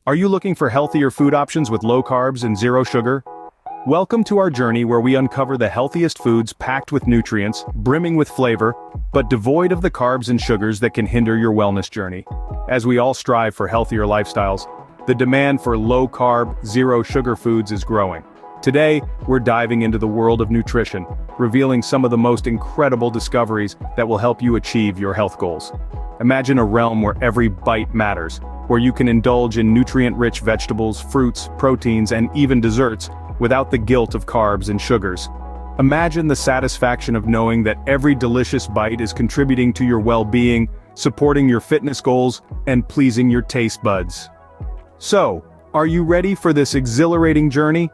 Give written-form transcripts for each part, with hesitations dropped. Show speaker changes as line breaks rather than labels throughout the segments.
Are you looking for healthier food options with low carbs and zero sugar? Welcome to our journey where we uncover the healthiest foods packed with nutrients, brimming with flavor, but devoid of the carbs and sugars that can hinder your wellness journey. As we all strive for healthier lifestyles, the demand for low-carb, zero-sugar foods is growing. Today, we're diving into the world of nutrition, revealing some of the most incredible discoveries that will help you achieve your health goals. Imagine a realm where every bite matters, where you can indulge in nutrient-rich vegetables, fruits, proteins, and even desserts, without the guilt of carbs and sugars. Imagine the satisfaction of knowing that every delicious bite is contributing to your well-being, supporting your fitness goals, and pleasing your taste buds. So, are you ready for this exhilarating journey?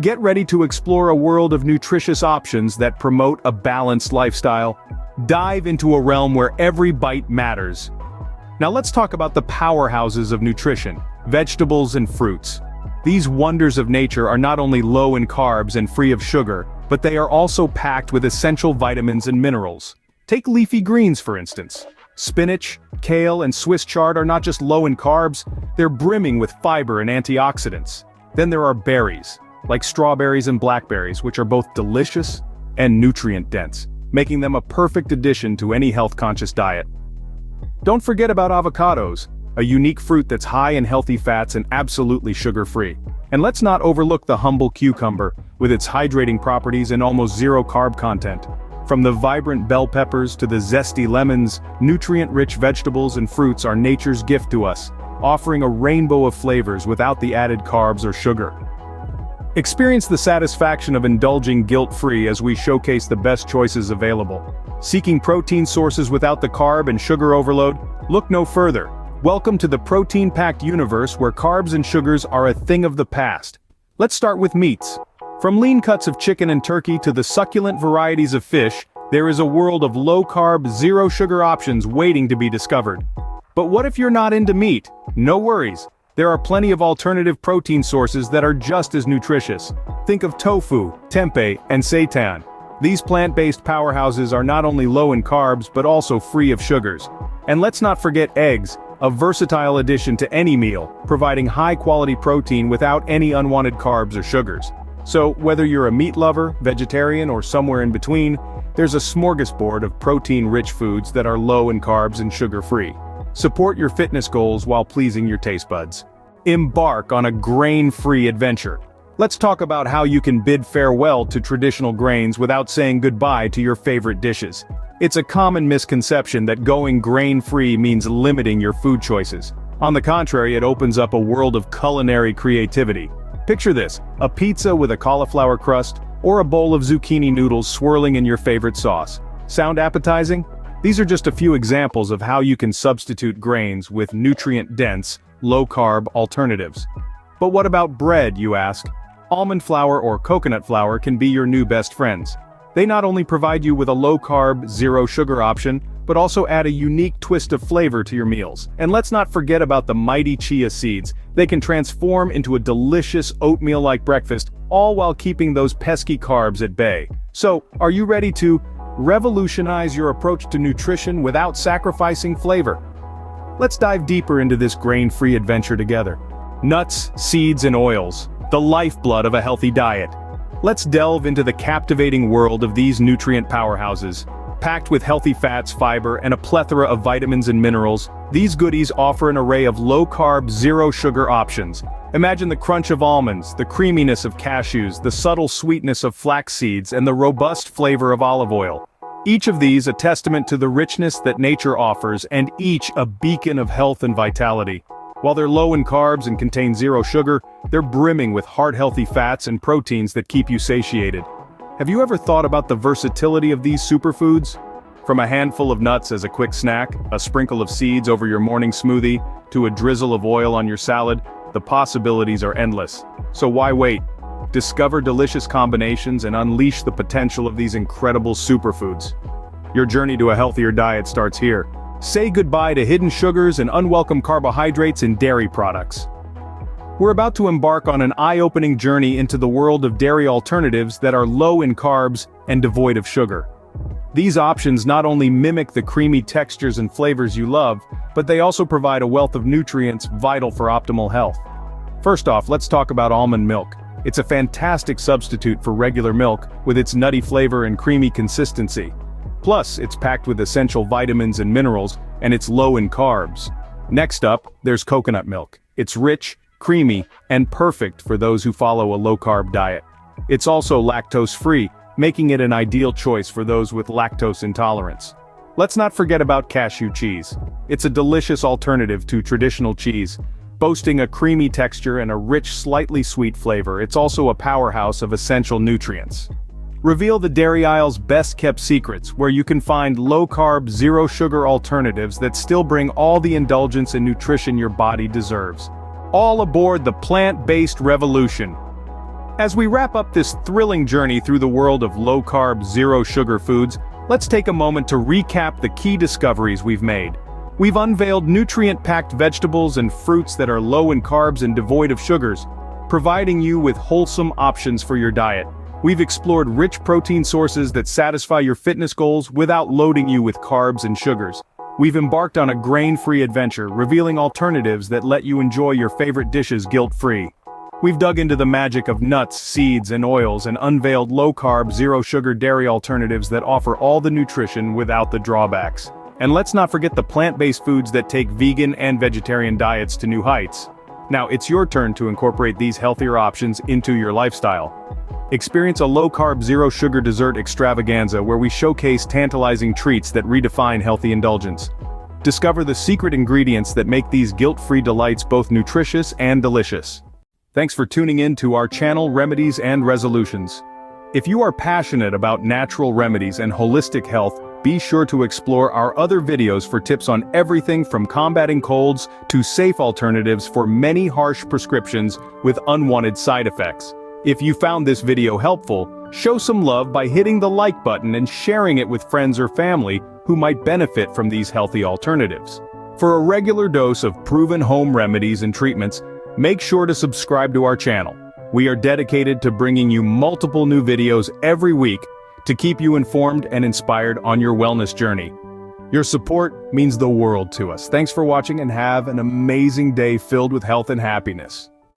Get ready to explore a world of nutritious options that promote a balanced lifestyle. Dive into a realm where every bite matters. Now let's talk about the powerhouses of nutrition, vegetables and fruits. These wonders of nature are not only low in carbs and free of sugar, but they are also packed with essential vitamins and minerals. Take leafy greens for instance. Spinach, kale, and Swiss chard are not just low in carbs, they're brimming with fiber and antioxidants. Then there are berries, like strawberries and blackberries, which are both delicious and nutrient-dense, making them a perfect addition to any health-conscious diet. Don't forget about avocados, a unique fruit that's high in healthy fats and absolutely sugar-free. And let's not overlook the humble cucumber, with its hydrating properties and almost zero carb content. From the vibrant bell peppers to the zesty lemons, nutrient-rich vegetables and fruits are nature's gift to us, offering a rainbow of flavors without the added carbs or sugar. Experience the satisfaction of indulging guilt-free as we showcase the best choices available. Seeking protein sources without the carb and sugar overload? Look no further. Welcome to the protein-packed universe where carbs and sugars are a thing of the past. Let's start with meats. From lean cuts of chicken and turkey to the succulent varieties of fish, there is a world of low-carb, zero-sugar options waiting to be discovered. But what if you're not into meat? No worries. There are plenty of alternative protein sources that are just as nutritious. Think of tofu, tempeh, and seitan. These plant-based powerhouses are not only low in carbs but also free of sugars. And let's not forget eggs, a versatile addition to any meal, providing high-quality protein without any unwanted carbs or sugars. So, whether you're a meat lover, vegetarian, or somewhere in between, there's a smorgasbord of protein-rich foods that are low in carbs and sugar-free. Support your fitness goals while pleasing your taste buds. Embark on a grain-free adventure. Let's talk about how you can bid farewell to traditional grains without saying goodbye to your favorite dishes. It's a common misconception that going grain-free means limiting your food choices. On the contrary, it opens up a world of culinary creativity. Picture this, a pizza with a cauliflower crust, or a bowl of zucchini noodles swirling in your favorite sauce. Sound appetizing? These are just a few examples of how you can substitute grains with nutrient-dense, low-carb alternatives. But what about bread, you ask? Almond flour or coconut flour can be your new best friends. They not only provide you with a low-carb, zero-sugar option, but also add a unique twist of flavor to your meals. And let's not forget about the mighty chia seeds. They can transform into a delicious oatmeal-like breakfast, all while keeping those pesky carbs at bay. So, are you ready to revolutionize your approach to nutrition without sacrificing flavor? Let's dive deeper into this grain-free adventure together. Nuts, seeds, and oils, the lifeblood of a healthy diet. Let's delve into the captivating world of these nutrient powerhouses. Packed with healthy fats, fiber, and a plethora of vitamins and minerals, these goodies offer an array of low-carb, zero-sugar options. Imagine the crunch of almonds, the creaminess of cashews, the subtle sweetness of flax seeds, and the robust flavor of olive oil. Each of these a testament to the richness that nature offers, and each a beacon of health and vitality. While they're low in carbs and contain zero sugar, they're brimming with heart-healthy fats and proteins that keep you satiated. Have you ever thought about the versatility of these superfoods? From a handful of nuts as a quick snack, a sprinkle of seeds over your morning smoothie, to a drizzle of oil on your salad, the possibilities are endless. So why wait? Discover delicious combinations and unleash the potential of these incredible superfoods. Your journey to a healthier diet starts here. Say goodbye to hidden sugars and unwelcome carbohydrates in dairy products. We're about to embark on an eye-opening journey into the world of dairy alternatives that are low in carbs and devoid of sugar. These options not only mimic the creamy textures and flavors you love, but they also provide a wealth of nutrients vital for optimal health. First off, let's talk about almond milk. It's a fantastic substitute for regular milk, with its nutty flavor and creamy consistency. Plus, it's packed with essential vitamins and minerals, and it's low in carbs. Next up, there's coconut milk. It's rich, creamy, and perfect for those who follow a low-carb diet. It's also lactose-free, making it an ideal choice for those with lactose intolerance. Let's not forget about cashew cheese. It's a delicious alternative to traditional cheese. Boasting a creamy texture and a rich, slightly sweet flavor, it's also a powerhouse of essential nutrients. Reveal the dairy aisle's best-kept secrets, where you can find low-carb, zero-sugar alternatives that still bring all the indulgence and nutrition your body deserves. All aboard the plant-based revolution. As we wrap up this thrilling journey through the world of low-carb, zero-sugar foods, let's take a moment to recap the key discoveries we've made. We've unveiled nutrient-packed vegetables and fruits that are low in carbs and devoid of sugars, providing you with wholesome options for your diet. We've explored rich protein sources that satisfy your fitness goals without loading you with carbs and sugars. We've embarked on a grain-free adventure, revealing alternatives that let you enjoy your favorite dishes guilt-free. We've dug into the magic of nuts, seeds, and oils and unveiled low-carb, zero-sugar dairy alternatives that offer all the nutrition without the drawbacks. And let's not forget the plant-based foods that take vegan and vegetarian diets to new heights. Now it's your turn to incorporate these healthier options into your lifestyle. Experience a low-carb, zero-sugar dessert extravaganza where we showcase tantalizing treats that redefine healthy indulgence. Discover the secret ingredients that make these guilt-free delights both nutritious and delicious. Thanks for tuning in to our channel Remedies and Resolutions. If you are passionate about natural remedies and holistic health, be sure to explore our other videos for tips on everything from combating colds to safe alternatives for many harsh prescriptions with unwanted side effects. If you found this video helpful, show some love by hitting the like button and sharing it with friends or family who might benefit from these healthy alternatives. For a regular dose of proven home remedies and treatments, make sure to subscribe to our channel. We are dedicated to bringing you multiple new videos every week to keep you informed and inspired on your wellness journey. Your support means the world to us. Thanks for watching and have an amazing day filled with health and happiness.